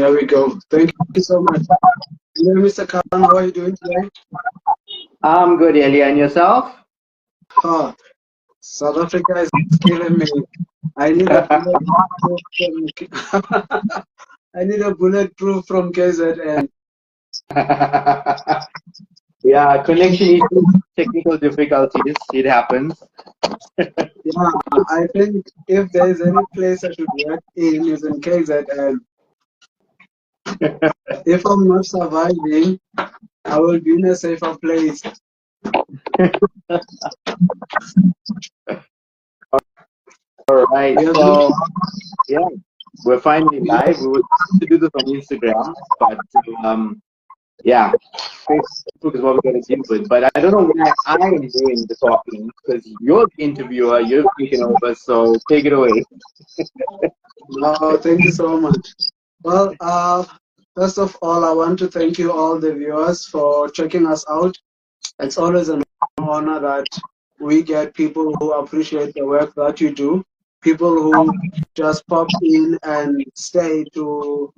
There we go. Thank you so much. Hello, Mr. Khan, how are you doing today? I'm good, Elia. And yourself? Oh, South Africa is killing me. I need a bulletproof I need a bulletproof from KZN. Yeah, connection issues, technical difficulties. It happens. Yeah, I think if there is any place I should work in is in KZN. If I'm not surviving, I will be in a safer place. All right. We have So, yeah, we're finally we have, live. We were supposed to do this on Instagram, but yeah, Facebook is what we're going to deal with. But I don't know why I am doing the talking because you're the interviewer, you're taking over. So take it away. oh, thank you so much. Well, first of all, I want to thank you all the viewers for checking us out. It's always an honor that we get people who appreciate the work that you do, people who just pop in and stay to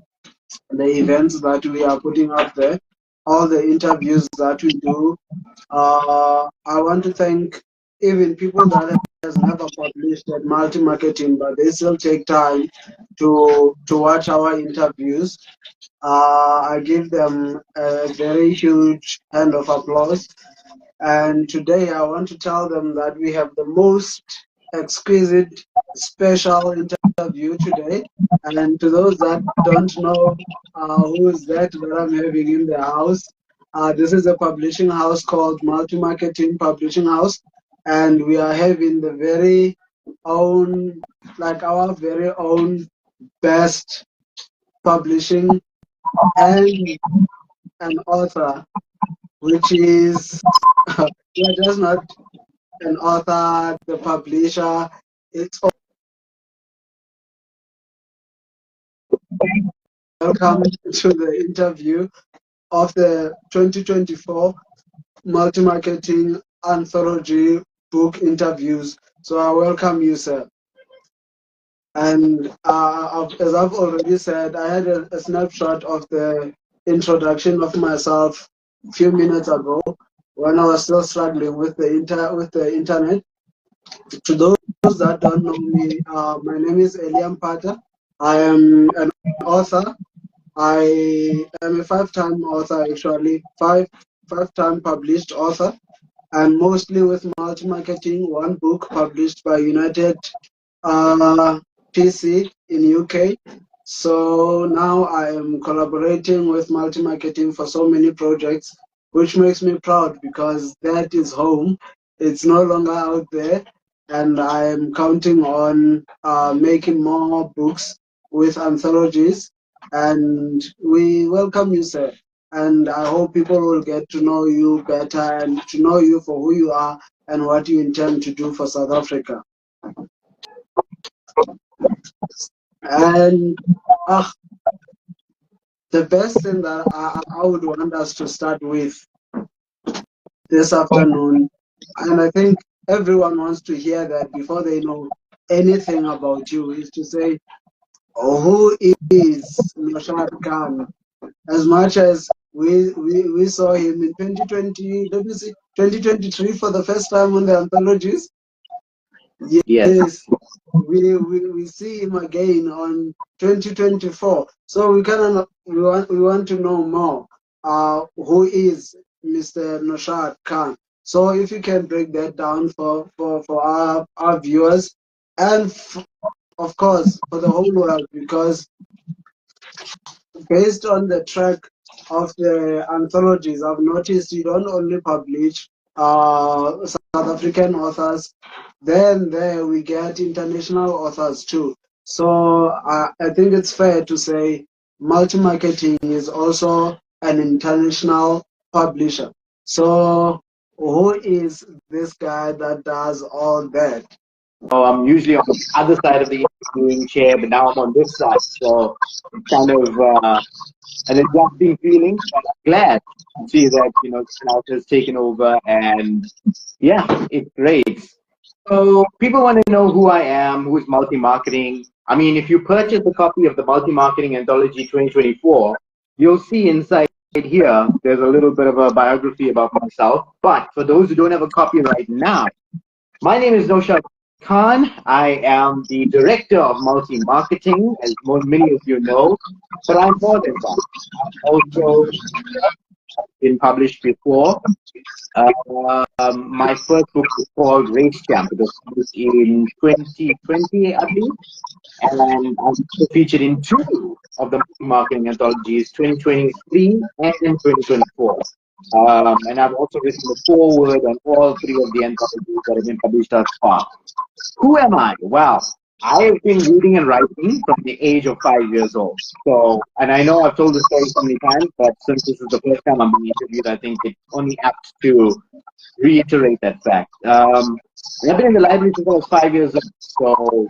the events that we are putting up there, all the interviews that we do. I want to thank even people that has never published at multi-marketing, but they still take time to watch our interviews. I give them a very huge hand of applause. And today I want to tell them that we have the most exquisite special interview today. And to those that don't know who is that I'm having in the house, this is a publishing house called Multi Marketing Publishing House. And we are having the very own, like our very own best publishing and an author, which is yeah, just not an author, the publisher. It's welcome to the interview of the 2024 Multi-Marketing Anthology book interviews. So I welcome you, sir. And as I've already said, I had a snapshot of the introduction of myself a few minutes ago when I was still struggling with the internet. To those that don't know me, my name is Eliam Pata. I am an author. I am a five-time author, actually, five-time published author, and mostly with multi-marketing. One book published by United PC in UK. So now I am collaborating with multi-marketing for so many projects, which makes me proud because that is home. It's no longer out there, and I am counting on making more books with anthologies. And we welcome you, sir. And I hope people will get to know you better and to know you for who you are and what you intend to do for South Africa. And the best thing that I would want us to start with this afternoon, and I think everyone wants to hear that before they know anything about you, is to say, oh, who is Naushad Khan? As much as we saw him in 2020, let me see, 2023 for the first time on the anthologies. Yes. Yes, we see him again on 2024. So we want to know more. Who is Mr. Naushad Khan? So if you can break that down for our viewers and of course for the whole world, because based on the track of the anthologies, I've noticed you don't only publish South African authors, then there we get international authors too. So I think it's fair to say multi-marketing is also an international publisher. So who is this guy that does all that? So I'm usually on the other side of the interviewing chair, but now I'm on this side. So it's kind of an adjusting feeling. But I'm glad to see that, Scout has taken over, and yeah, it's great. So people want to know who I am, who is multi-marketing. I mean, if you purchase a copy of the Multi-Marketing Anthology 2024, you'll see inside here, there's a little bit of a biography about myself. But for those who don't have a copy right now, my name is Naushad Khan. I am the director of multi-marketing, as many of you know, but I'm more than that. I've also been published before. My first book was called Race Champ. It was published in 2020, I believe. And I'm also featured in two of the marketing anthologies, 2023 and 2024. And I've also written the foreword on all three of the anthologies that have been published thus far. Who am I? Well, I have been reading and writing from the age of 5 years old. So, and I know I've told the story so many times, but since this is the first time I'm being interviewed, I think it's only apt to reiterate that fact. And I've been in the library since I was 5 years old. So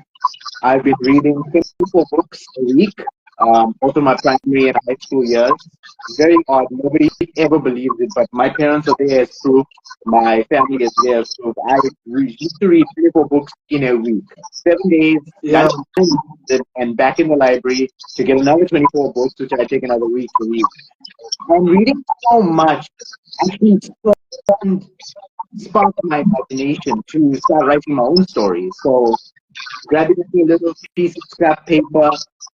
I've been reading 24 books a week, both of my primary and high school years. Very odd. Nobody ever believes it, but my parents are there as proof. My family is there as proof. I used to read 24 books in a week, 7 days, Yeah. and back in the library to get another 24 books, which I take another week to read. And reading so much actually sparked my imagination to start writing my own stories. So grabbing a little piece of scrap paper,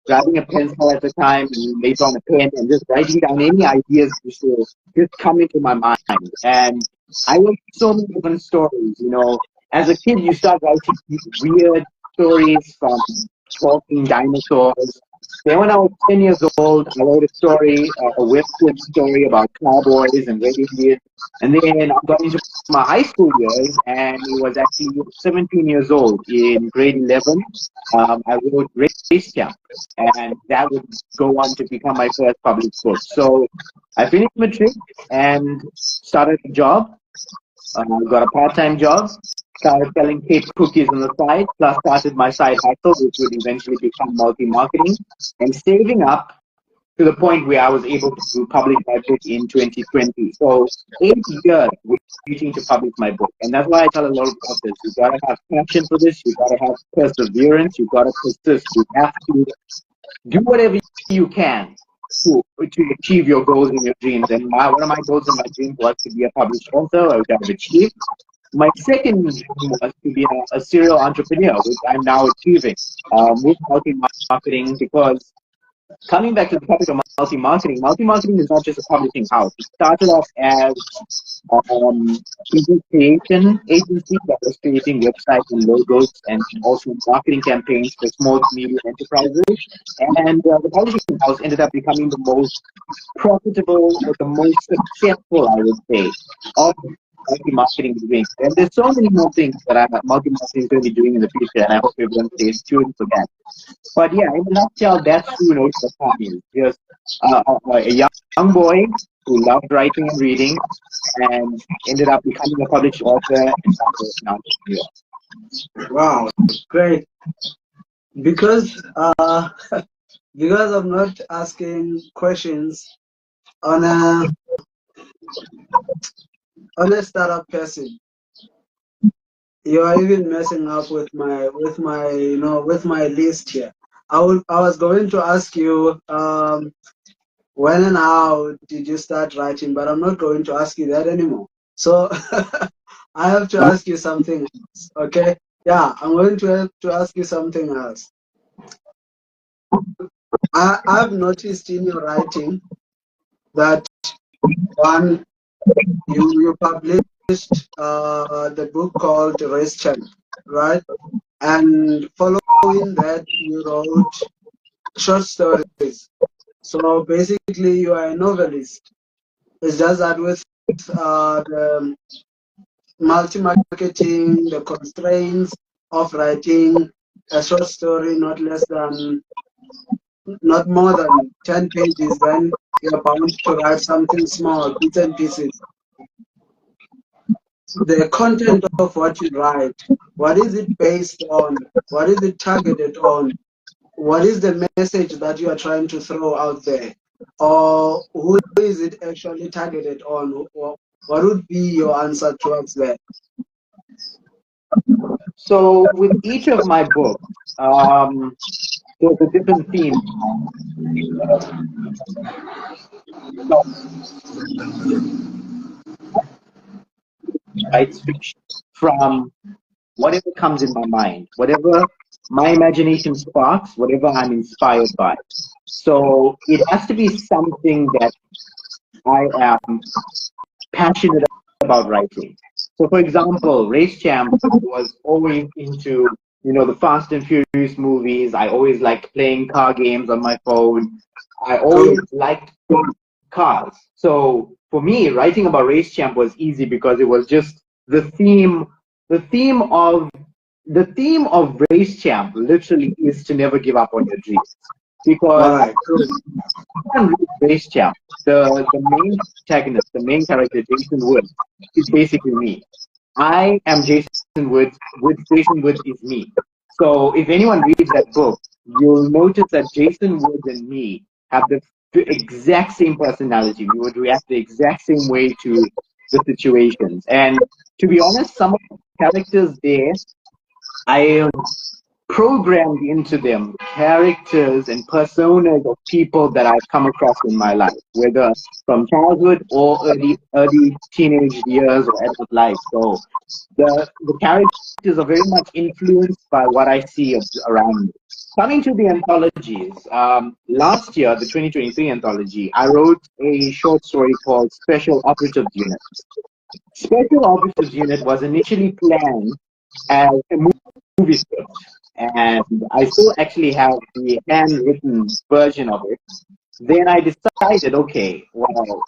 grabbing a pencil at the time, and later on a pen, and just writing down any ideas which will just come into my mind. And I wrote so many different stories. You know, as a kid, you start writing these weird stories from talking dinosaurs. Then when I was 10 years old, I wrote a story, a webtoon story about cowboys and Red Indians. And then I got into my high school years, and it was actually 17 years old in grade 11. I wrote Race Champ, and that would go on to become my first published book. So I finished matric and started a job, got a part-time job, started selling cake cookies on the side, plus started my side hustle, which would eventually become multi-marketing, and saving up to the point where I was able to publish my book in 2020. So 8 years waiting to publish my book. And that's why I tell a lot about this. You gotta have passion for this, you gotta have perseverance, you gotta persist, you have to do whatever you can to achieve your goals and your dreams. And one of my goals and my dreams was to be a published author, which I've achieved. My second dream was to be a serial entrepreneur, which I'm now achieving with multi-marketing, because coming back to the topic of multi-marketing is not just a publishing house. It started off as content creation agency that was creating websites and logos and also marketing campaigns for small to medium enterprises. And the publishing house ended up becoming the most profitable or the most successful, I would say, of multi-marketing doing. And there's so many more things that multi-marketing is going to be doing in the future, and I hope everyone stays tuned for that. But yeah, in a nutshell, that's who Naushad Khan is. Just a young boy who loved writing and reading, and ended up becoming a published author and now entrepreneur. Wow, great. Because because I'm not asking questions on a startup person. You are even messing up with my with my list here. I was going to ask you when and how did you start writing, but I'm not going to ask you that anymore. So I have to ask you something else. Okay? Yeah, I'm going to have to ask you something else. I've noticed in your writing that one you published the book called Race Champ, right? And following that, you wrote short stories. So basically, you are a novelist. It's just that with the multi-marketing, the constraints of writing a short story not more than 10 pages, then you're bound to write something small, bits and pieces. The content of what you write, what is it based on? What is it targeted on? What is the message that you are trying to throw out there? Or who is it actually targeted on? Or what would be your answer towards that? So with each of my books, there's a different theme, right? Fiction from whatever comes in my mind, whatever my imagination sparks, whatever I'm inspired by. So it has to be something that I am passionate about writing. So, for example, Race Champ was always into, the Fast and Furious movies. I always liked playing car games on my phone. I always liked cars. So, for me, writing about Race Champ was easy because it was just the theme of Race Champ literally is to never give up on your dreams. Because Right. can't read Race Champ. The main protagonist, the main character, Jason Woods, is basically me. I am Jason Woods. Jason Woods is me. So if anyone reads that book, you'll notice that Jason Woods and me have the exact same personality. We would react the exact same way to the situations. And to be honest, some of the characters there, I programmed into them characters and personas of people that I've come across in my life, whether from childhood or early teenage years or adult life. So the characters are very much influenced by what I see around me. Coming to the anthologies, last year, the 2023 anthology, I wrote a short story called Special Operatives Unit. Special Operatives Unit was initially planned as a movie script, and I still actually have the handwritten version of it. Then I decided, okay, well,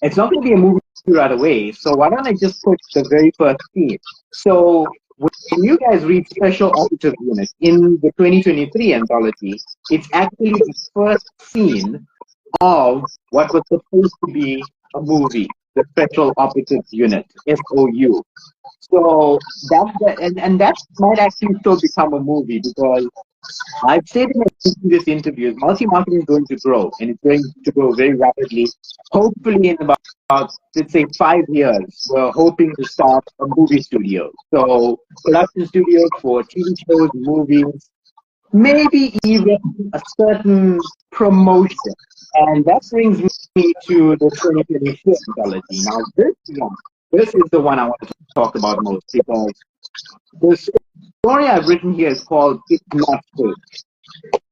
it's not going to be a movie right away, so why don't I just put the very first scene? So when you guys read Special Operative Unit in the 2023 anthology, it's actually the first scene of what was supposed to be a movie, the Special Operative Unit, SOU. So and that might actually still become a movie because I've said in previous interviews, multi-marketing is going to grow and it's going to grow very rapidly. Hopefully in about let's say 5 years, we're hoping to start a movie studio. So production studios for TV shows, movies, maybe even a certain promotion. And that brings me to the 2024 anthology. Now this is the one I want to talk about most because the story I've written here is called It's Not Fake.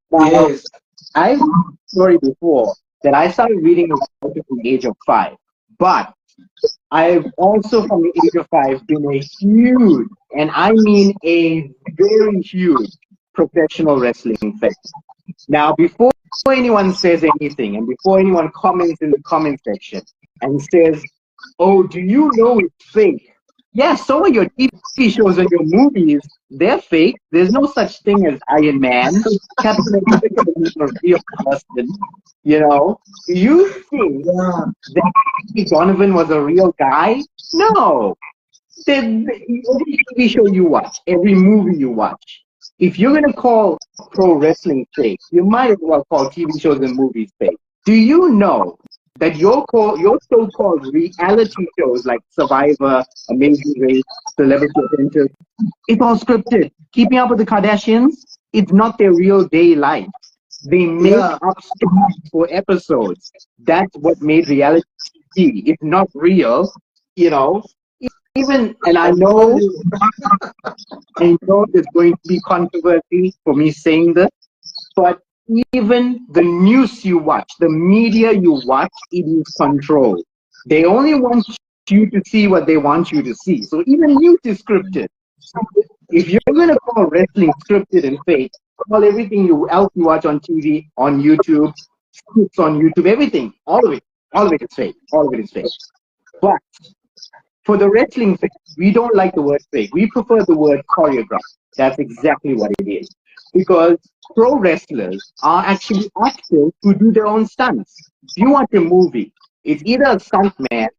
Now, Yes. I've read a story before that I started reading from the age of 5, but I've also from the age of 5 been a huge, and I mean a very huge, professional wrestling fan. Now, before anyone says anything and before anyone comments in the comment section and says, oh, do you know it's fake? Yeah, so are your TV shows and your movies. They're fake. There's no such thing as Iron Man. Captain America is a real person. You think that Donovan was a real guy? No. Every TV show you watch, every movie you watch, if you're going to call pro wrestling fake, you might as well call TV shows and movies fake. Do you know that your so-called reality shows like Survivor, Amazing Race, Celebrity Apprentice, it's all scripted. Keeping Up with the Kardashians, it's not their real day life. They make up stories for episodes. That's what made reality TV. It's not real, Even, and I know there's going to be controversy for me saying this, but even the news you watch, the media you watch, it is controlled. They only want you to see what they want you to see. So even news is scripted. So if you're going to call wrestling scripted and fake, call everything else you watch on TV, on YouTube, scripts on YouTube, everything, all of it is fake. All of it is fake. But for the wrestling fans, we don't like the word fake. We prefer the word choreographed. That's exactly what it is. Because pro wrestlers are actually actors who do their own stunts. If you watch a movie, it's either a stunt man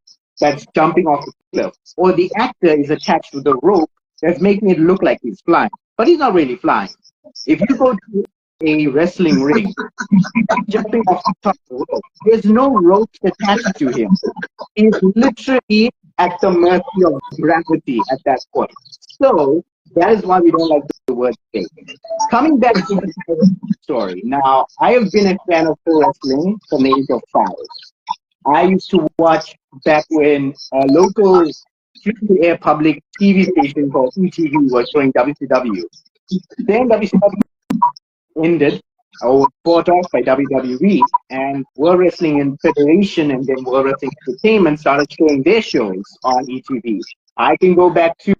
that's jumping off the cliff, or the actor is attached to the rope that's making it look like he's flying. But he's not really flying. If you go to a wrestling ring, jumping off the top of the rope, there's no rope attached to him. He's literally at the mercy of gravity at that point. So that is why we don't like the word fake. Coming back to the story. Now, I have been a fan of pro wrestling from the age of 5. I used to watch back when a local free-to-air public TV station called ETV was showing WCW. Then WCW ended or was bought off by WWE, and World Wrestling and Federation and then World Wrestling Entertainment started showing their shows on ETV. I can go back to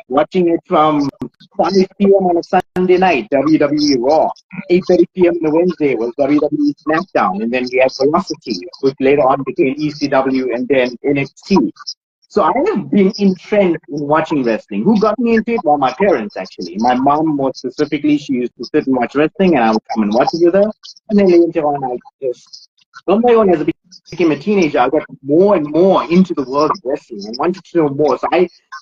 watching it from 5 p.m. on a Sunday night, WWE Raw. 8:30 p.m. on a Wednesday was WWE SmackDown, and then we had Velocity, which later on became ECW and then NXT. So I have been entrenched in watching wrestling. Who got me into it? Well, my parents, actually. My mom, more specifically, she used to sit and watch wrestling, and I would come and watch it with her. And then later on, I just, on my own, as I became a teenager, I got more and more into the world of wrestling and wanted to know more. So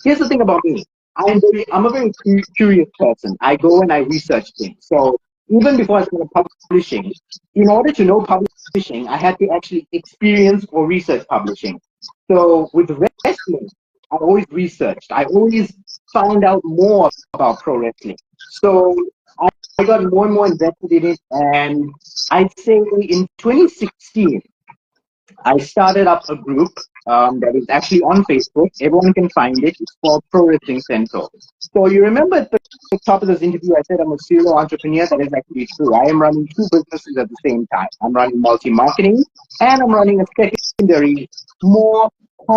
here's the thing about me. I'm a very curious person. I go and I research things. So even before I started publishing, in order to know publishing, I had to actually experience or research publishing. So with wrestling, I always researched. I always found out more about pro wrestling. So I got more and more invested in it. And I'd say in 2016, I started up a group that is actually on Facebook. Everyone can find it. It's called Pro Wrestling Central. So you remember at the top of this interview, I said I'm a serial entrepreneur. That is actually true. I am running 2 businesses at the same time. I'm running multi-marketing and I'm running a secondary, more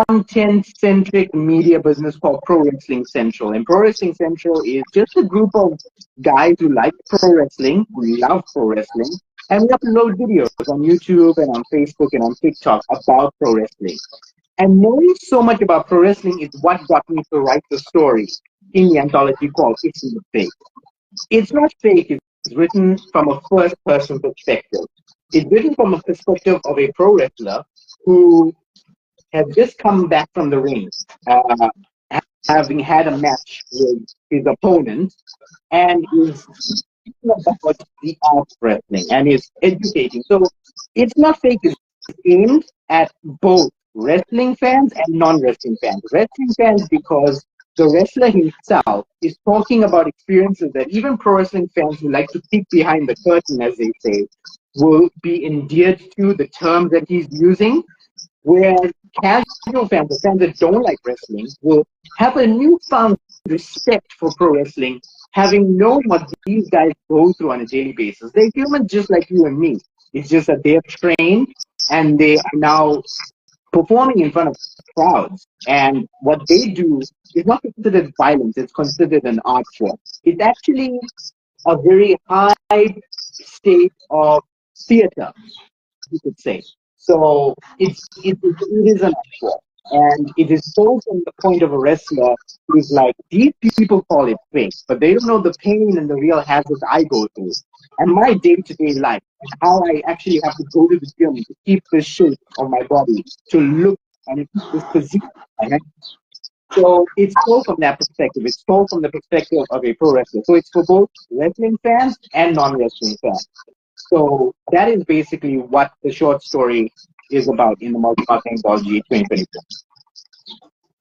content-centric media business called Pro Wrestling Central. And Pro Wrestling Central is just a group of guys who like pro wrestling, who love pro wrestling, and we upload videos on YouTube and on Facebook and on TikTok about pro wrestling. And knowing so much about pro wrestling is what got me to write the story in the anthology called It's Not Fake. It's Not Fake is written from a first-person perspective. It's written from a perspective of a pro wrestler who has just come back from the ring, having had a match with his opponent, and is about the art of wrestling and is educating. So It's Not Fake is aimed at both wrestling fans and non-wrestling fans. Wrestling fans because the wrestler himself is talking about experiences that even pro wrestling fans who like to peek behind the curtain, as they say, will be endeared to the terms that he's using, whereas casual fans, the fans that don't like wrestling, will have a newfound respect for pro wrestling, having known what these guys go through on a daily basis. They're humans just like you and me. It's just that they're trained and they are now performing in front of crowds. And what they do is not considered violence, it's considered an art form. It's actually a very high state of theater, you could say. So it is an art form. And it is told from the point of a wrestler who's like, these people call it fake, but they don't know the pain and the real hazards I go through. And my day-to-day life, how I actually have to go to the gym to keep the shape of my body, to look and this physique I have. So it's told from that perspective. It's told from the perspective of a pro wrestler. So it's for both wrestling fans and non-wrestling fans. So that is basically what the short story is about in the Multi-Marketing Anthology 2024.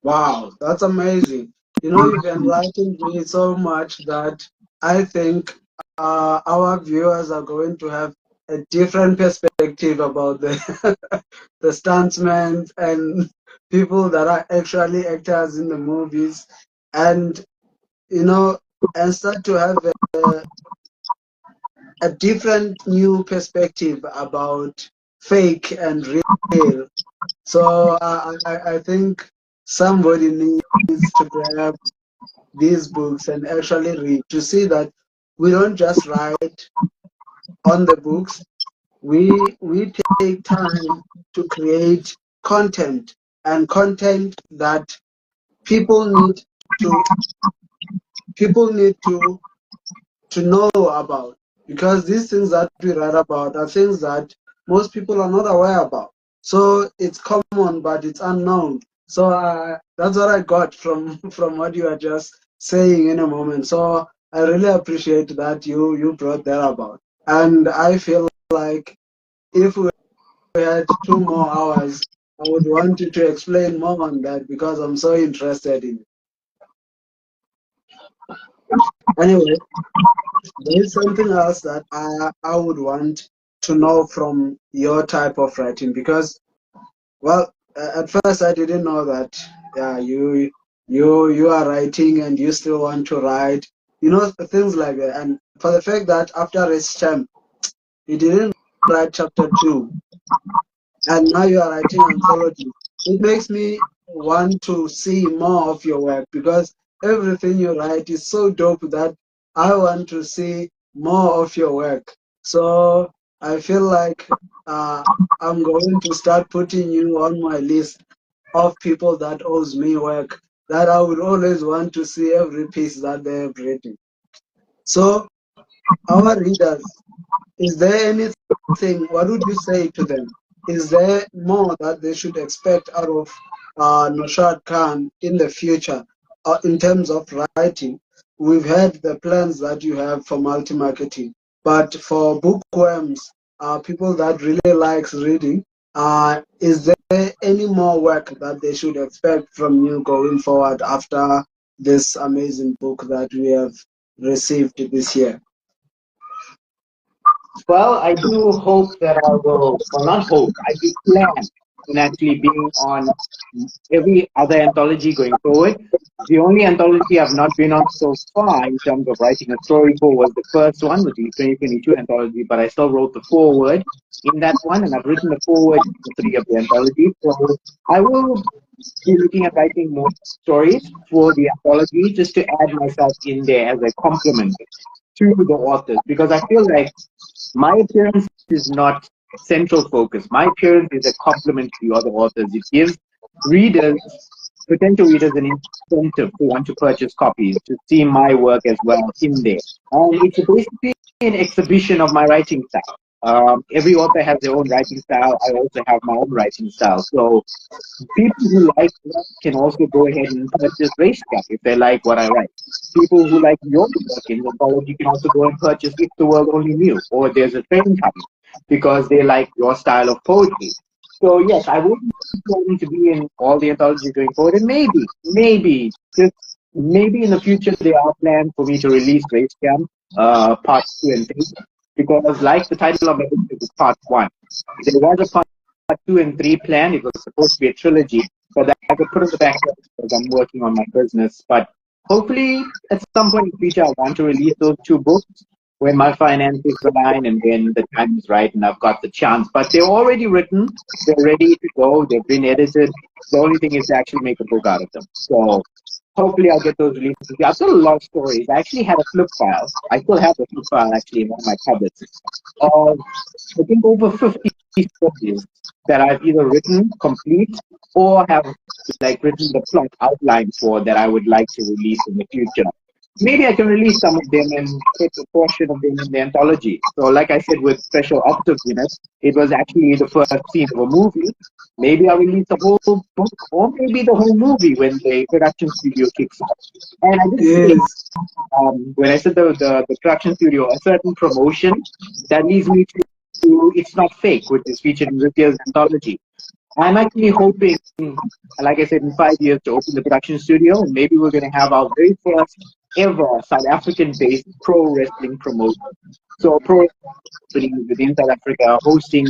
Wow, that's amazing. You know, you've enlightened me so much that I think our viewers are going to have a different perspective about the the stuntsmen and people that are actually actors in the movies, and you know, and start to have a different new perspective about fake and real. So I think somebody needs to grab these books and actually read to see that we don't just write on the books. We take time to create content, and content that people need to people need to know about, because these things that we write about are things that most people are not aware about. So it's common, but it's unknown. So that's what I got from from what you are just saying in a moment. So I really appreciate that you brought that about. And I feel like if we had 2 more hours, I would want you to explain more on that because I'm so interested in it. Anyway, there is something else that I would want to know from your type of writing because, well, at first I didn't know that. Yeah, you are writing and you still want to write. Things like that. And for the fact that after Race Champ, you didn't write chapter 2, and now you are writing anthology. It makes me want to see more of your work because everything you write is so dope that I want to see more of your work. So I feel like uh, I'm going to start putting you on my list of people that owes me work that I would always want to see every piece that they have written. So our readers, is there anything, what would you say to them? Is there more that they should expect out of Naushad Khan in the future in terms of writing? We've heard the plans that you have for multi-marketing, but for bookworms, people that really likes reading, is there any more work that they should expect from you going forward after this amazing book that we have received this year? Well, I do hope that I will, well, not hope, I do plan on actually being on every other anthology going forward. The only anthology I've not been on so far in terms of writing a story for was the first one, which is the 2022 anthology, but I still wrote the foreword in that one, and I've written the foreword in 3 of the anthology. So I will be looking at writing more stories for the anthology just to add myself in there as a complement to the authors, because I feel like my appearance is not central focus. My appearance is a complement to the other authors. It gives readers, potential readers, an incentive to want to purchase copies, to see my work as well in there. And it's basically an exhibition of my writing style. Every author has their own writing style. I also have my own writing style. So people who like that can also go ahead and purchase Racecap if they like what I write. People who like your work in anthology can also go and purchase If the World Only Knew, or There's a Train Coming, because they like your style of poetry. So yes, I will be planning to be in all the anthologies going forward, and just maybe in the future there are plans for me to release Racecam part 2 and 3, because like the title of my book is part 1. There was a part 2 and 3 planned. It was supposed to be a trilogy, but that I could put on the back burner because I'm working on my business. But hopefully, at some point in the future, I want to release those 2 books when my finances align and when the time is right and I've got the chance. But they're already written, they're ready to go, they've been edited. The only thing is to actually make a book out of them. So hopefully I'll get those releases. I've got a lot of stories. I actually had a flip file. I still have the flip file actually in one of my cupboards of, I think, over 50 stories that I've either written complete or have like written the plot outline for that I would like to release in the future. Maybe I can release some of them and put a portion of them in the anthology. So like I said, with Special Octave Unit, it was actually the first scene of a movie. Maybe I'll release the whole book or maybe the whole movie when the production studio kicks off. And I did say, Yes. when I said the production studio, a certain promotion that leads me to It's Not Fake, which is featured in this year's anthology. I'm actually hoping, like I said, in 5 years to open the production studio, and maybe we're going to have our very first ever South African-based pro wrestling promotion. So pro wrestling within South Africa, hosting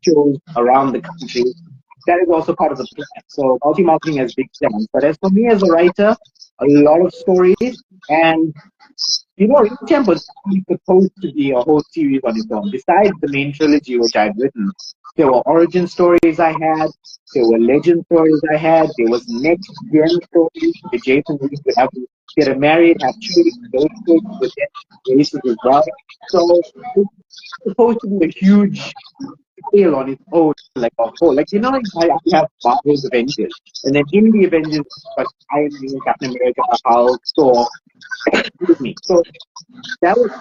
shows around the country. That is also part of the plan. So multi-marketing has big plans. But as for me as a writer, a lot of stories, and Rechamp was actually supposed to be a whole series on its own. Besides the main trilogy, which I'd written, there were origin stories I had, there were legend stories I had, there was next gen stories where Jason Reed would have to get married, have children, those stories would get released as well. So it's supposed to be a huge scale on its own, like a whole. Like, I have Marvel's Avengers, and then in the Avengers, but Iron Man, Captain America, Hulk, Thor, excuse me. So that was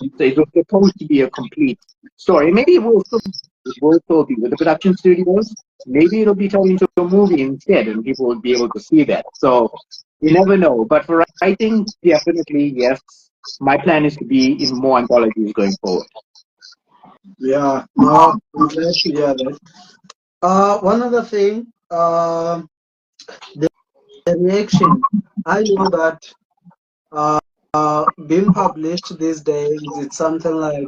it was supposed to be a complete story. Maybe it will still be with the production studios. Maybe it'll be turned into a movie instead, and people will be able to see that. So you never know. But for writing, definitely yes. My plan is to be in more anthologies going forward. Yeah, no, I'm glad to hear that. One other thing, the reaction. I know that being published these days, it's something like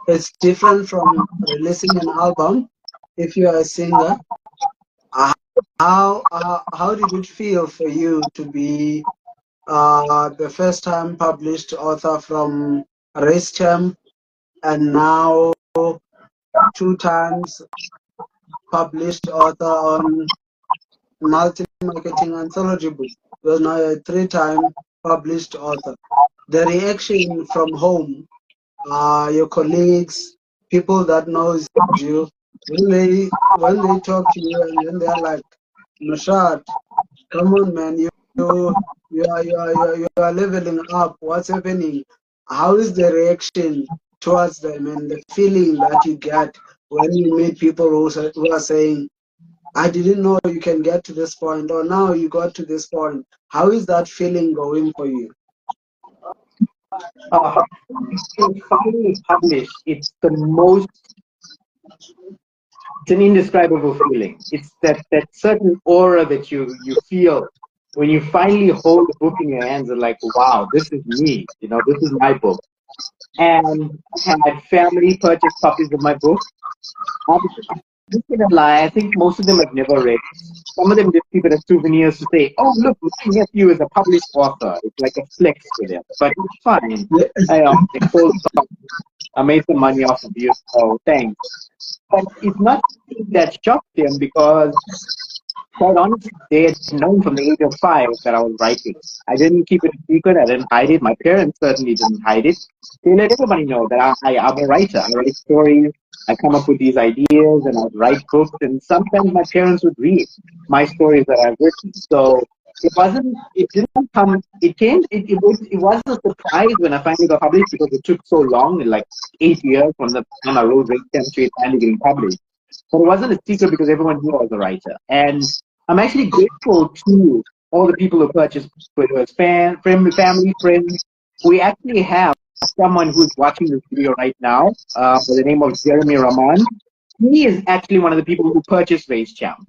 it's different from releasing an album. If you are a singer, uh, how did it feel for you to be the first time published author from Race Champ and now two times published author on multi-marketing anthology book? You're now a three-time published author. The reaction from home, your colleagues, people that knows you, when they talk to you and then they're like, Naushad, come on, man, you are leveling up. What's happening? How is the reaction towards them and the feeling that you get when you meet people who are saying, I didn't know you can get to this point, or now you got to this point. How is that feeling going for you? When finally published, it's an indescribable feeling. It's that certain aura that you feel when you finally hold the book in your hands and like, wow, this is me. This is my book. And I had family purchase copies of my book. I'm just gonna lie. I think most of them have never read it. Some of them just keep it as souvenirs to say, "Oh, look, my nephew is a published author." It's like a flex to them, but it's fine. They sold some. I made some money off of you, so thanks. But it's not something that shocked them because, quite honestly, they had known from the age of 5 that I was writing. I didn't keep it a secret. I didn't hide it. My parents certainly didn't hide it. They let everybody know that I'm a writer. I write stories. I come up with these ideas and I write books. And sometimes my parents would read my stories that I've written. So it didn't come, it was a surprise when I finally got published because it took so long, like 8 years from the time I wrote Race Camp to it finally getting published. But it wasn't a secret because everyone knew I was a writer. And I'm actually grateful to all the people who purchased, whether it's family, friends. We actually have someone who's watching this video right now by the name of Jeremy Rahman. He is actually one of the people who purchased Race Champ.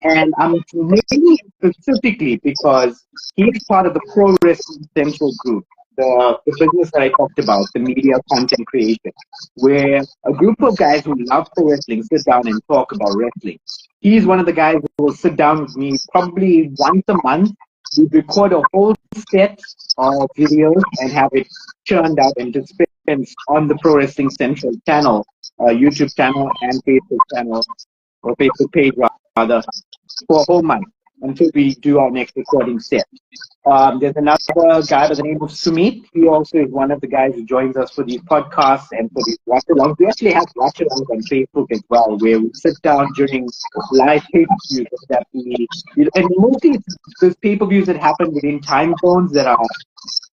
And I'm naming specifically because he's part of the Pro Wrestling Central group, the business that I talked about, the media content creation, where a group of guys who love pro wrestling sit down and talk about wrestling. He's one of the guys who will sit down with me probably once a month. We record a whole set of videos and have it churned out and dispensed on the Pro Wrestling Central channel, YouTube channel and Facebook channel, or Facebook page rather, for a whole month until we do our next recording set. There's another guy by the name of Sumit. He also is one of the guys who joins us for these podcasts and for these watch-alongs. We actually have watch-alongs on Facebook as well, where we sit down during live pay-per-views that and mostly it's those pay-per-views that happen within time zones that are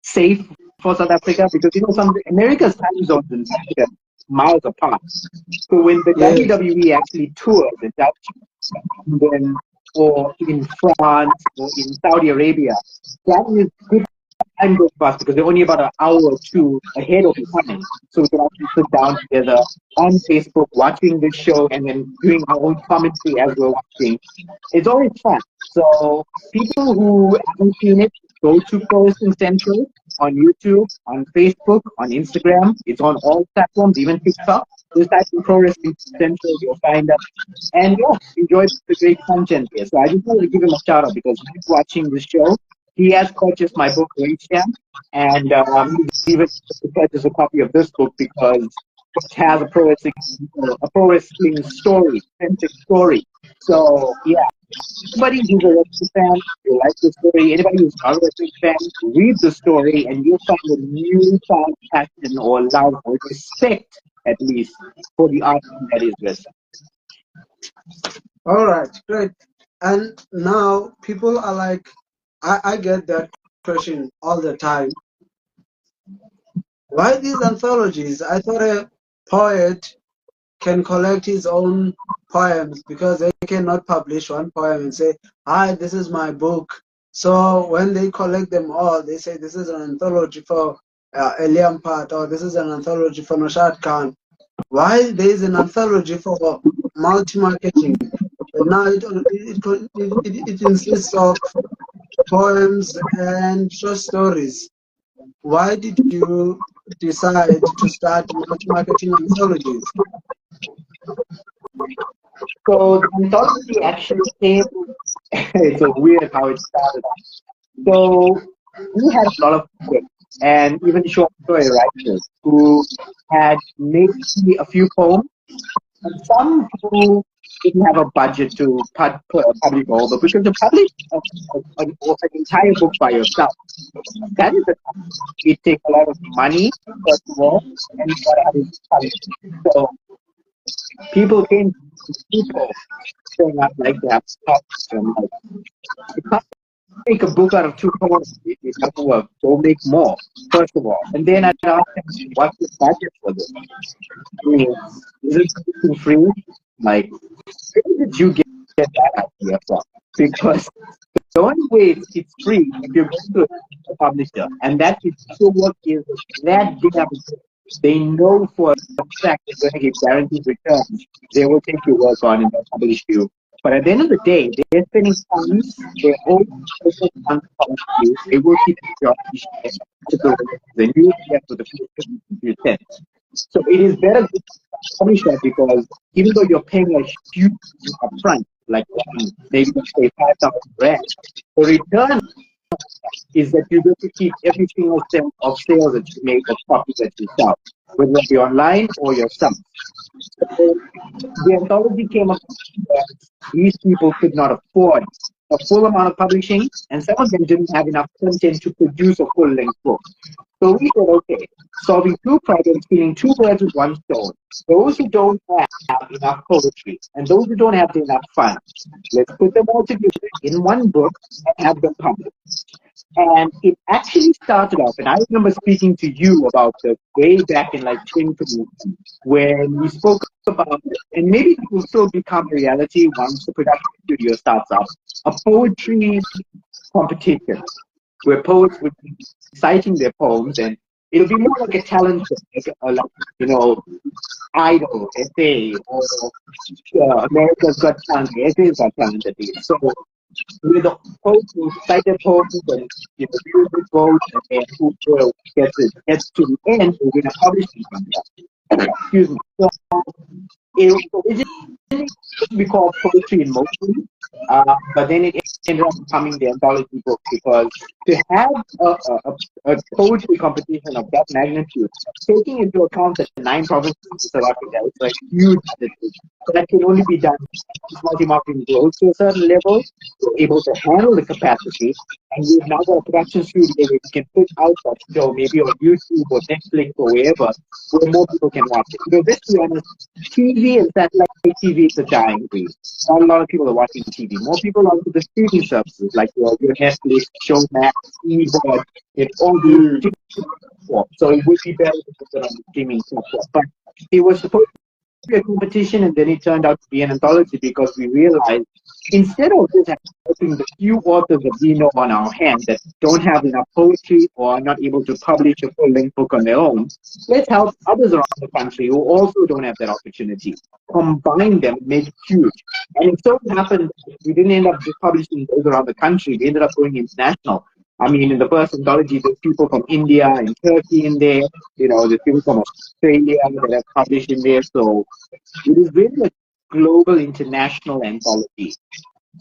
safe for South Africa, because America's time zones and South Africa miles apart. So when the Yes, WWE actually tours in Dutch, then or in France or in Saudi Arabia, that is good time goes fast because they're only about an hour or two ahead of the time. So we can actually sit down together on Facebook watching this show and then doing our own commentary as we're watching. It's always fun. So people who haven't seen it, go to Pro Wrestling Central on YouTube, on Facebook, on Instagram. It's on all platforms, even TikTok. Just type in Pro Wrestling Central, you'll find us. And yeah, enjoy the great content here. So I just wanted to give him a shout out because he's watching this show. He has purchased my book, Race Champ, and he's even to purchase a copy of this book because it has a pro wrestling story, authentic story. So yeah, anybody who's a wrestling fan, you like the story. Anybody who's not a wrestling fan, read the story, and you'll find a newfound passion or love or respect, at least, for the art that is wrestling. all right, great. And now people are like, I get that question all the time. Why these anthologies? I thought a poet can collect his own poems because they cannot publish one poem and say, hi, this is my book. So when they collect them all, they say this is an anthology for Eliam Pat, or this is an anthology for Naushad Khan. Why there is an anthology for multi-marketing? And now it insists of poems, and short stories. Why did you decide to start marketing anthologies? So the anthology actually came. It's so weird how it started. So we had a lot of poets and even short story writers who had maybe a few poems, and some who didn't have a budget to publish all, but because to publish an entire book by yourself, that is a it takes a lot of money, first of all, and you gotta have it published. So people came to people saying I'd like to have stock, and like you can't make a book out of two poems. It doesn't work. Don't make more, first of all. And then I'd ask them, what's the budget for this? I mean, is it too free? Like, where did you get that idea from? Because the only way it's free if you're going to a publisher, and that is so what is that damn good. They know for a fact they're going to get guaranteed returns. They will take your work on and they'll publish you. But at the end of the day, they're spending funds, their own personal funds to publish you. They will keep your share to the and you will be left with the 50%. So it is better to publish that because even though you're paying a huge upfront, like maybe let's say 5,000 rand, the return is that you're going to keep every single cent of sales that you make of copies that you sell, whether it be online or yourself. So the anthology came up that these people could not afford a full amount of publishing, and some of them didn't have enough content to produce a full-length book. So we said, okay, solving two problems, killing two birds with one stone. Those who don't have enough poetry and those who don't have enough funds, let's put them all together in one book and have them published. And it actually started off, and I remember speaking to you about this way back in like 2020 when we spoke about, and maybe it will still become a reality once the production studio starts up, a poetry competition where poets would be citing their poems, and it'll be more like a talent show, like you know, Idol, essay, or America's Got Talent, essays got talent at least. So with the poets who cite their poems and viewers would vote, and who gets to the end will win a publishing contract. Excuse me. So it was originally supposed to be called Poetry in Motion, but then it ended up becoming the anthology book because to have a poetry competition of that magnitude, taking into account that the 9 provinces of South Africa, it's a huge undertaking. So that can only be done if multi-marketing grows to a certain level, we're able to handle the capacity, and we've now got a production studio where we can put out that show maybe on YouTube or Netflix or wherever, where more people can watch it. Because let's be honest, TV and satellite TV is a dying breed. Not a lot of people are watching TV. More people are into the streaming services like your Netflix, Showmax, eVod, and all these. So it would be better to put it on the streaming platform. But it was supposed to be a competition, and then it turned out to be an anthology because we realized instead of just helping the few authors that we know on our hand that don't have enough poetry or are not able to publish a full-length book on their own, let's help others around the country who also don't have that opportunity. Combine them, make it huge. And it so happened we didn't end up just publishing those around the country. We ended up going international. I mean, in the first anthology, there's people from India and Turkey in there. There's people from Australia that have published in there. So it is really a global international anthology.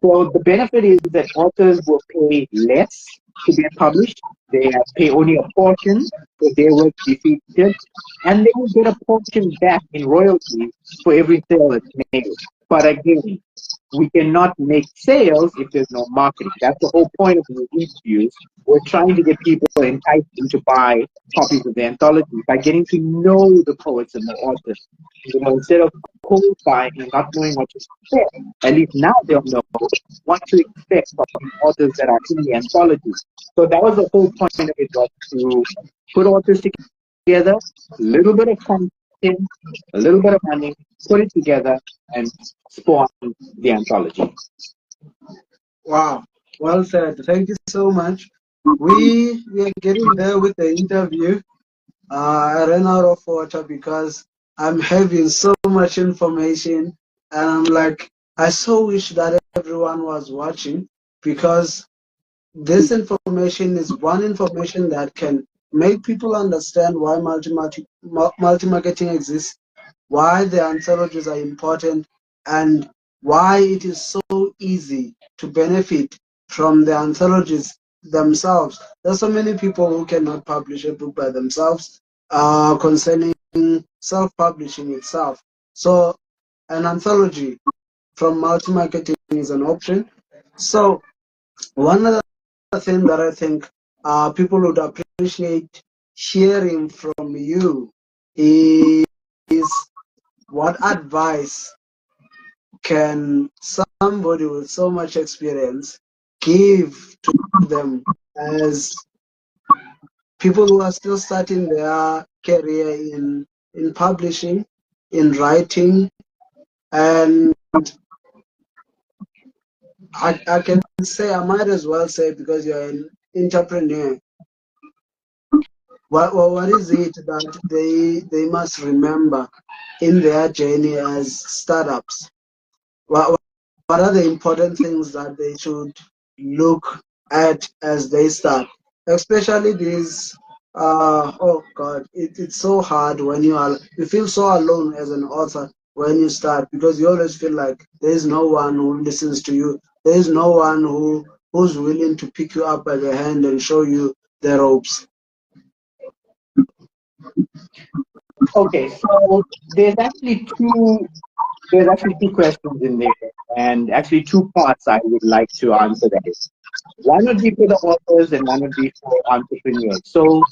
So the benefit is that authors will pay less to get published. They pay only a portion for their work to be featured, and they will get a portion back in royalties for every sale that's made. But again, we cannot make sales if there's no marketing. That's the whole point of the interviews. We're trying to get people enticed to buy copies of the anthology by getting to know the poets and the authors. Instead of cold buying and not knowing what to expect, at least now they'll know what to expect from the authors that are in the anthology. So that was the whole point of it, was to put authors together, a little bit of content, a little bit of money, put it together, and spawn the anthology. Wow, well said. Thank you so much. We are getting there with the interview. I ran out of water because I'm having so much information, and I'm like, I so wish that everyone was watching because this information is one information that can make people understand why multi-marketing exists, why the anthologies are important, and why it is so easy to benefit from the anthologies themselves. There's so many people who cannot publish a book by themselves concerning self-publishing itself. So an anthology from multi-marketing is an option. So one other thing that I think people would appreciate hearing from you is what advice can somebody with so much experience give to them as people who are still starting their career in publishing, in writing, and I can say, I might as well say, because you're an entrepreneur, what is it that they must remember in their journey as startups? What are the important things that they should look at as they start? Especially these, oh God, it's so hard when you feel so alone as an author when you start, because you always feel like there's no one who listens to you. There's no one who's willing to pick you up by the hand and show you the ropes. Okay, so there's actually two questions in there, and actually two parts I would like to answer that. One would be for the authors, and one would be for entrepreneurs. So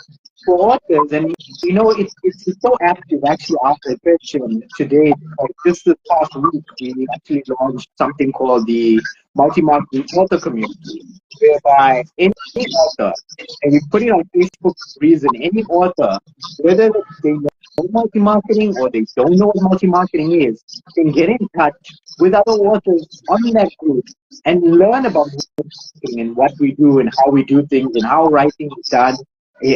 for authors, and it's so apt to actually ask the question today, because just this past week we actually launched something called the multi-marketing author community, whereby any author, and we put it on Facebook reason, any author, whether they know multi-marketing or they don't know what multi-marketing is, can get in touch with other authors on that group and learn about and what we do and how we do things and how writing is done.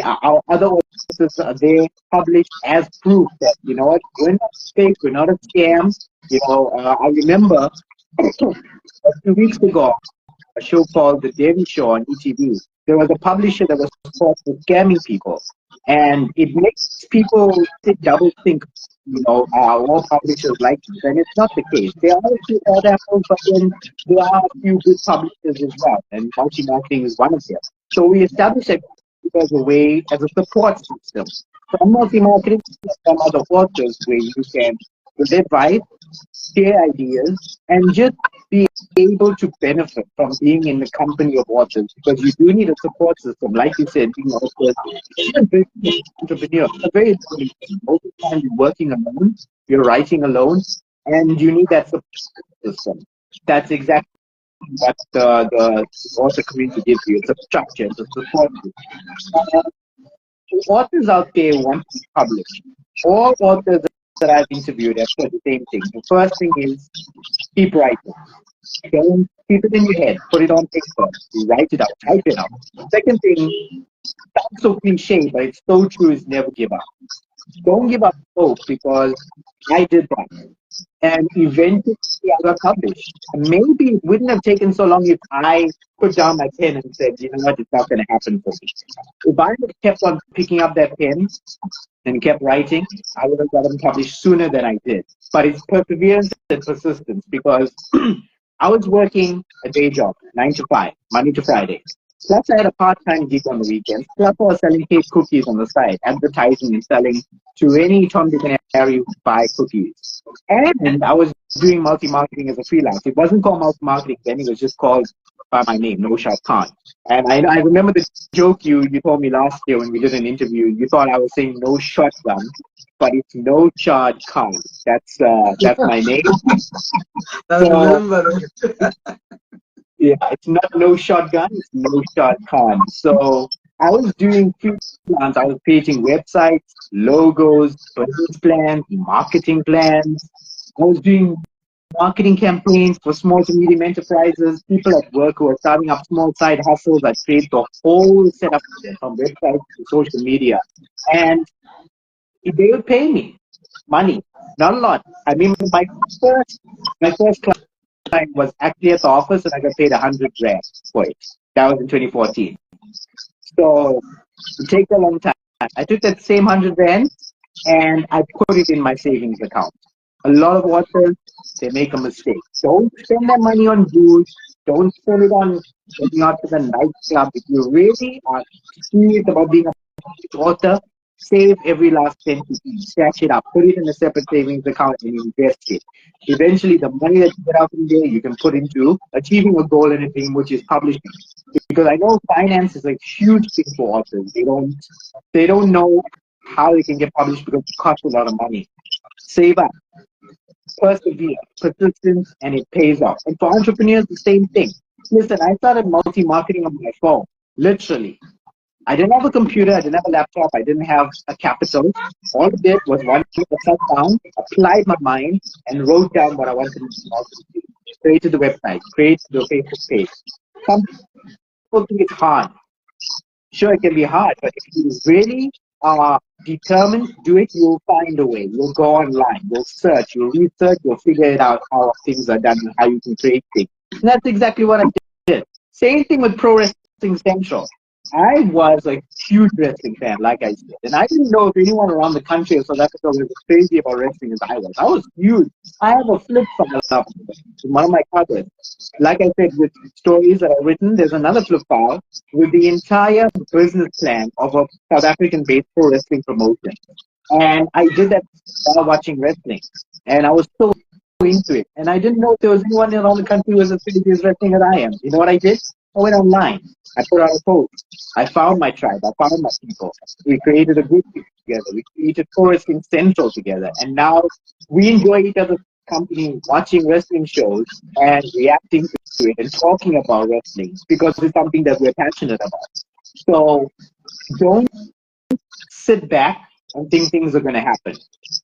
Our other authors are there published as proof that, you know what, we're not fake, we're not a scam. I remember a few weeks ago, a show called The Daily Show on ETV. There was a publisher that was caught with scamming people. And it makes people double think, all publishers like this. And it's not the case. There are a few bad apples, but then there are a few good publishers as well. And multi-marketing is one of them. So we established it as a way, as a support system. From multi-marketing, some other authors where you can give advice, share ideas, and just be able to benefit from being in the company of authors, because you do need a support system. Like you said, being authors, even being an entrepreneur, it's a very important thing. Most of the time you're working alone, you're writing alone, and you need that support system. That's exactly what the author community gives you. It's a structure, it's a support system. Authors out there want to publish. All authors that I've interviewed have said the same thing. The first thing is keep writing. Don't keep it in your head. Put it on paper. Write it out. Type it out. Second thing, sounds so cliche, but it's so true, is never give up. Don't give up hope, because I did that. And eventually I got published. Maybe it wouldn't have taken so long if I put down my pen and said, you know what, it's not going to happen for me. If I had kept on picking up that pen and kept writing, I would have gotten published sooner than I did. But it's perseverance and persistence, because I was working a day job, 9 to 5, Monday to Friday. Plus, I had a part-time gig on the weekends. Plus, I was selling cake cookies on the side, advertising and selling to any Tom, Dick, and Harry who buy cookies. And I was doing multi-marketing as a freelance. It wasn't called multi-marketing then; it was just called by my name, Naushad Khan. And I remember the joke you told me last year when we did an interview. You thought I was saying no shotgun, but it's Naushad Khan. That's my name. I So, remember it. yeah, it's not no shotgun, it's no shot Khan. So I was doing freelance. I was creating websites, logos, business plans, marketing plans. I was doing marketing campaigns for small to medium enterprises, people at work who are starting up small side hustles. I create the whole setup from websites to social media. And they would pay me money, not a lot. I mean, my first client was actually at the office, and I got paid 100 grand for it. That was in 2014. So it takes a long time. I took that same 100 rand and I put it in my savings account. A lot of authors, they make a mistake. Don't spend that money on booze. Don't spend it on going out to the nightclub. If you really are serious about being a author, save every last cent you can, stash it up, put it in a separate savings account and invest it. Eventually, the money that you get out from there, you can put into achieving a goal and a dream, which is publishing. Because I know finance is a huge thing for authors. They don't know how they can get published because it costs a lot of money. Save up, persevere, persistence, and it pays off. And for entrepreneurs, the same thing. Listen, I started multi-marketing on my phone, literally. I didn't have a computer, I didn't have a laptop, I didn't have a capital. All I did was one day I sat down, applied my mind, and wrote down what I wanted to do. Created the website, created the Facebook page. Some people think it's hard. Sure, it can be hard, but if you really are determined to do it, you'll find a way. You'll go online, you'll search, you'll research, you'll figure it out how things are done and how you can create things. And that's exactly what I did. Same thing with Pro Wrestling Central. I was a huge wrestling fan, like I said, and I didn't know if anyone around the country of South Africa was as crazy about wrestling as I was. I was huge. I have a flip file up with one of my covers. Like I said, with stories that I've written, there's another flip file with the entire business plan of a South African-based pro wrestling promotion. And I did that while watching wrestling, and I was so into it. And I didn't know if there was anyone around the country who was as crazy as wrestling as I am. You know what I did? I went online. I put out a post. I found my tribe. I found my people. We created a group together. We created Pro Wrestling Central together. And now we enjoy each other's company, watching wrestling shows and reacting to it and talking about wrestling because it's something that we're passionate about. So don't sit back and think things are going to happen.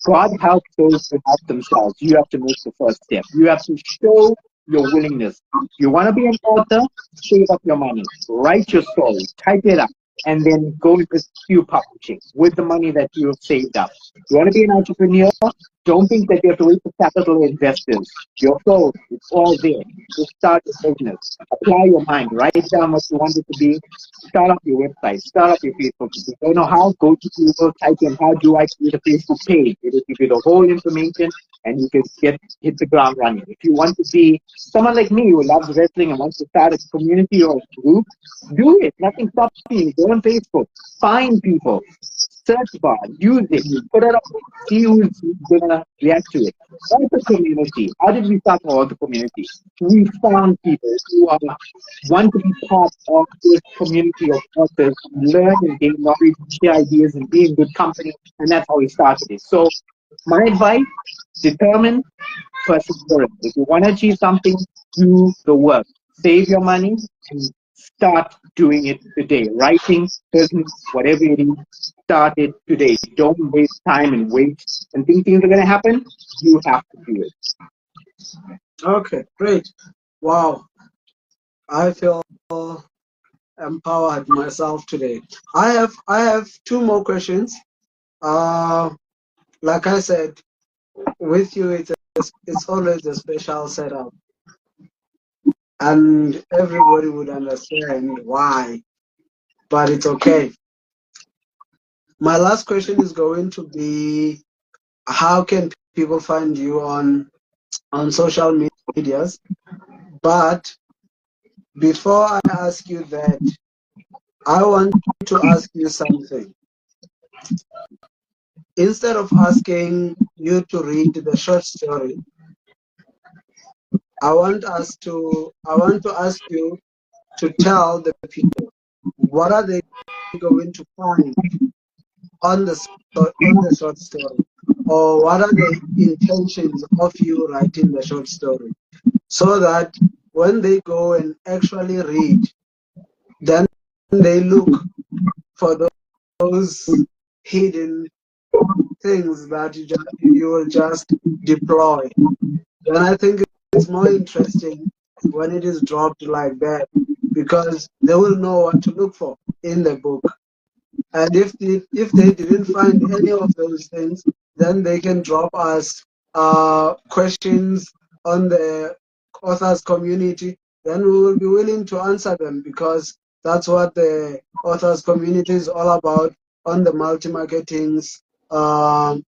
God helps those who help themselves. You have to make the first step. You have to show your willingness. You want to be an author, save up your money, write your story, type it up, and then go and pursue publishing with the money that you have saved up. You want to be an entrepreneur? Don't think that you have to wait for capital investors. Your soul, it's all there. Just start your business. Apply your mind. Write down what you want it to be. Start up your website. Start up your Facebook. If you don't know how, go to Google, type in how do I create a Facebook page. It will give you the whole information and you can hit the ground running. If you want to be someone like me who loves wrestling and wants to start a community or a group, do it. Nothing stopping you. Go on Facebook. Find people. Search bar, use it, put it up, see who's gonna react to it. That's the community. How did we start our community? We found people who want to be part of this community of authors, learn and gain knowledge, share ideas, and be in good company, and that's how we started it. So, my advice: determine, perseverance. If you want to achieve something, do the work. Save your money and start doing it today. Writing, business, whatever it is, start it today. Don't waste time and wait and think things are going to happen. You have to do it. Okay, great. Wow. I feel empowered myself today. I have two more questions. Like I said, with you it's always a special setup. And everybody would understand why, but it's okay. My last question is going to be, how can people find you on social medias? But before I ask you that, I want to ask you something. Instead of asking you to read the short story, I want to ask you to tell the people what are they going to find on the short story, or what are the intentions of you writing the short story, so that when they go and actually read, then they look for those hidden things that you will just deploy. Then I think it's more interesting when it is dropped like that, because they will know what to look for in the book. And if they didn't find any of those things, then they can drop us questions on the authors community, then we will be willing to answer them, because that's what the authors community is all about on the multi-marketings on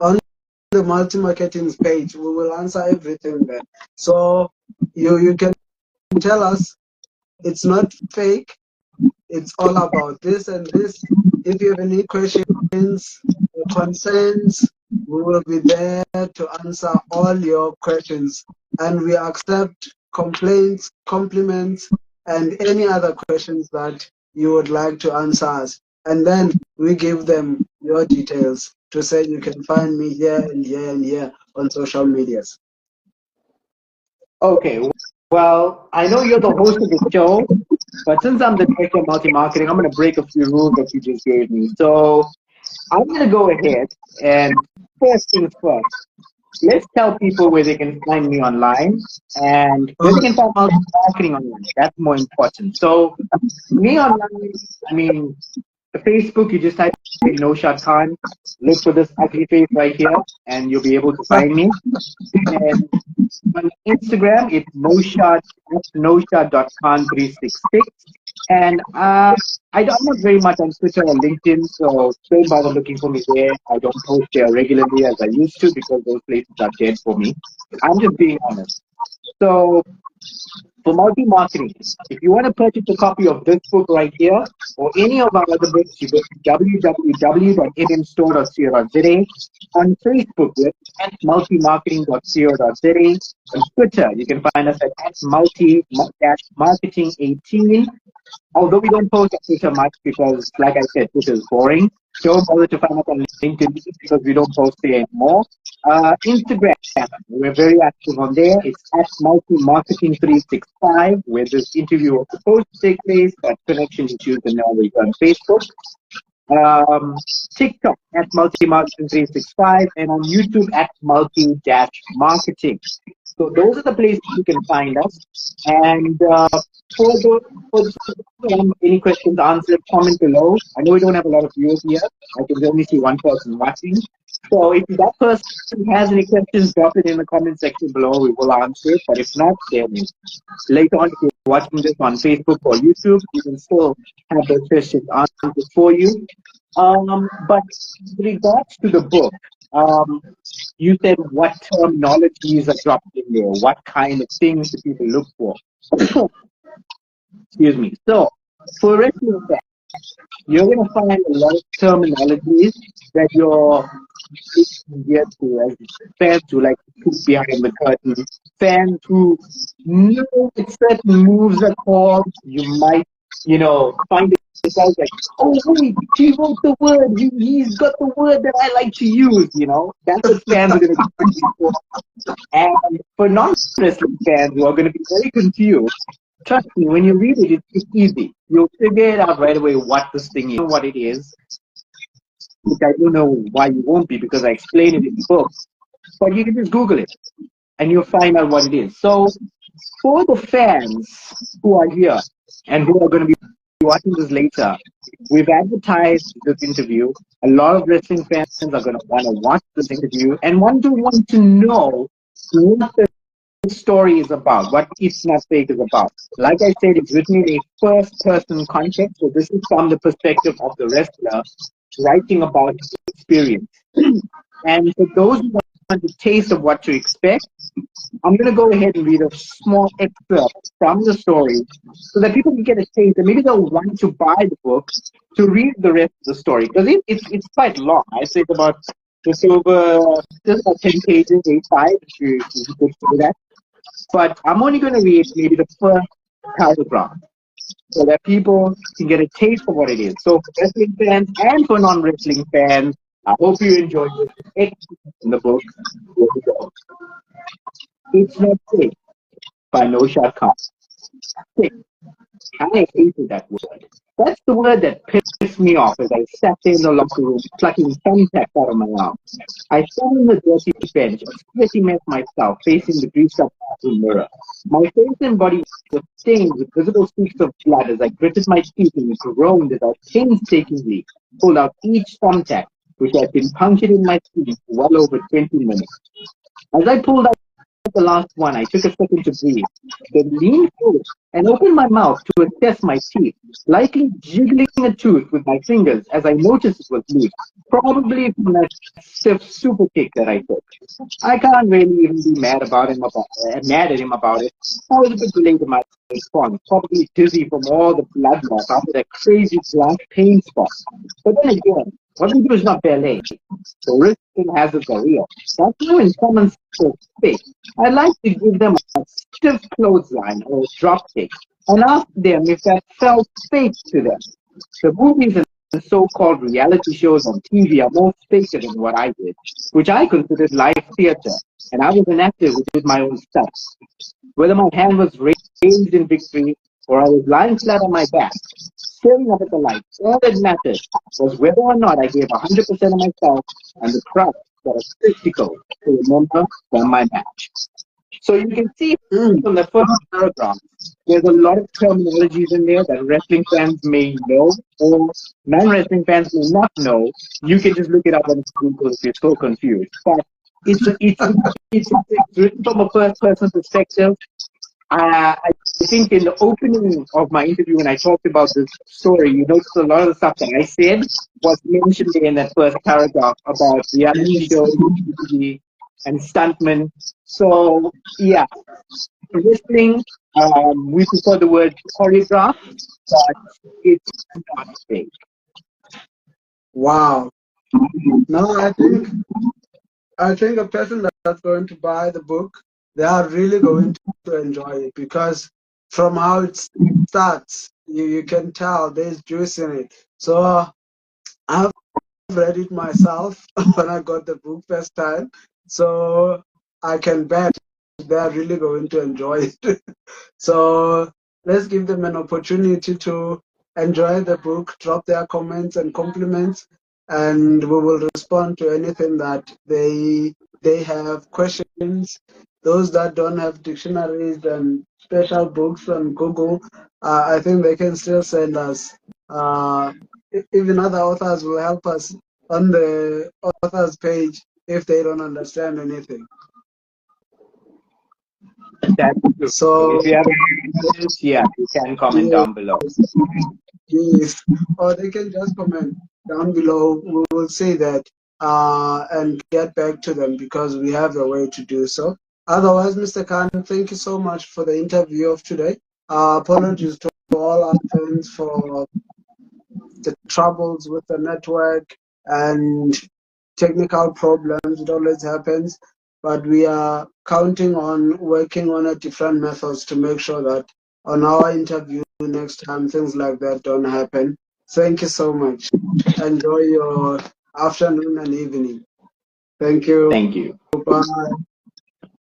the multi-marketings page. We will answer everything there. So you can tell us it's not fake, it's all about this and this. If you have any questions or concerns, we will be there to answer all your questions. And we accept complaints, compliments, and any other questions that you would like to answer us. And then we give them your details to say you can find me here and here and here on social medias. Okay, well, I know you're the host of the show, but since I'm the director of multi-marketing, I'm going to break a few rules that you just gave me. So I'm going to go ahead and first things first, let's tell people where they can find me online and where they can find multi-marketing online. That's more important. So me online, I mean, the Facebook, you just type in Naushad Khan, look for this ugly face right here, and you'll be able to find me. And on Instagram, it's Naushad at Naushad.Khan366. And I'm not very much on Twitter or LinkedIn, so don't bother looking for me there. I don't post there regularly as I used to because those places are dead for me. I'm just being honest. So for multi-marketing, if you want to purchase a copy of this book right here or any of our other books, you go to www.mmstore.co.za. On Facebook, we're at multimarketing.co.za. On Twitter, you can find us at multi-marketing18. Although we don't post on Twitter much because, like I said, Twitter is boring. Don't bother to find us on LinkedIn because we don't post there anymore. Instagram, we're very active on there. It's at multi-marketing365, where this interview was supposed to take place, but connection issues and now we're on Facebook. TikTok at multi-marketing365 and on YouTube at multi-marketing. So those are the places you can find us. And any questions answered, comment below. I know we don't have a lot of viewers here. I can only see one person watching. So if that person has any questions, drop it in the comment section below. We will answer it. But if not, then later on, if you're watching this on Facebook or YouTube, you can still have those questions answered for you. But with regards to the book, you said what terminologies are dropped in there, what kind of things do people look for. Excuse me. So, for wrestling fans, you're going to find a lot of terminologies that you're get to as fans who like to peek behind the curtain, fans who know that certain moves are called. You might, find yourself like, oh wait, he wrote the word. He's got the word that I like to use. That's what fans are going to be looking for. And for non-wrestling fans who are going to be very confused, trust me, when you read it, it's easy. You'll figure it out right away what this thing is, what it is. Which I don't know why you won't be because I explain it in the book. But you can just Google it and you'll find out what it is. So for the fans who are here and who are going to be watching this later, we've advertised this interview. A lot of wrestling fans are going to want to watch this interview and want to know what the story is about, what It's Not Fake is about. Like I said, it's written in a first-person context, so this is from the perspective of the wrestler writing about his experience. And for those who want a taste of what to expect, I'm going to go ahead and read a small excerpt from the story so that people can get a taste and maybe they'll want to buy the book to read the rest of the story. Because it's quite long. I say it's about just about 10 pages, 8-5, if you could say that. But I'm only going to read maybe the first paragraph so that people can get a taste of what it is. So for wrestling fans and for non-wrestling fans, I hope you enjoyed this in the book. Here we go. It's Not Fake by Naushad Khan. Fake. I hated that word. That's the word that pissed me off as I sat in the locker room plucking thumbtacks out of my arm. I sat on the dirty bench, a sweaty mess myself, facing the greased-up bathroom mirror. My face and body were stained with visible streaks of blood as I gritted my teeth and groaned as I painstakingly pulled out each thumbtack, which had been punctured in my skin for well over 20 minutes. As I pulled out the last one, I took a second to breathe, then leaned forward and opened my mouth to assess my teeth, lightly jiggling a tooth with my fingers as I noticed it was loose, probably from that stiff super kick that I took. I can't really even be mad at him about it. I was a bit delayed in my response, probably dizzy from all the blood loss after that crazy black pain spot. But then again, what we do is not ballet. The risks and hazards are real. That's why when someone says fake, I like to give them a stiff clothesline or a drop kick and ask them if that felt fake to them. The movies and so-called reality shows on TV are more faker than what I did, which I considered live theater, and I was an actor who did my own stuff. Whether my hand was raised in victory or I was lying flat on my back, staring up at the light, all that mattered was whether or not I gave 100% of myself and the crowd got a spectacle to remember from my match. So you can see from the first paragraph, there's a lot of terminologies in there that wrestling fans may know or non-wrestling fans may not know. You can just look it up on Google if you're so confused. But it's written from a first-person perspective. I think in the opening of my interview when I talked about this story, you notice a lot of the stuff that I said was mentioned in that first paragraph about reality shows, TV, and stuntmen. So yeah, wrestling, we prefer the word choreograph, but it's not fake. Wow. No, I think a person that's going to buy the book, they are really going to enjoy it because from how it starts, you can tell there's juice in it. So I've read it myself when I got the book first time. So I can bet they're really going to enjoy it. So let's give them an opportunity to enjoy the book, drop their comments and compliments, and we will respond to anything that they have questions. Those that don't have dictionaries and special books on Google, I think they can still send us. Even other authors will help us on the author's page if they don't understand anything. That's true. So If you have any questions, yeah, you can comment yeah, down below. yes, or they can just comment down below. We will see that and get back to them because we have a way to do so. Otherwise, Mr. Khan, thank you so much for the interview of today. Apologies to all our fans for the troubles with the network and technical problems. It always happens, but we are counting on working on a different methods to make sure that on our interview next time things like that don't happen. Thank you so much. Enjoy your afternoon and evening. Thank you. Thank you. Bye.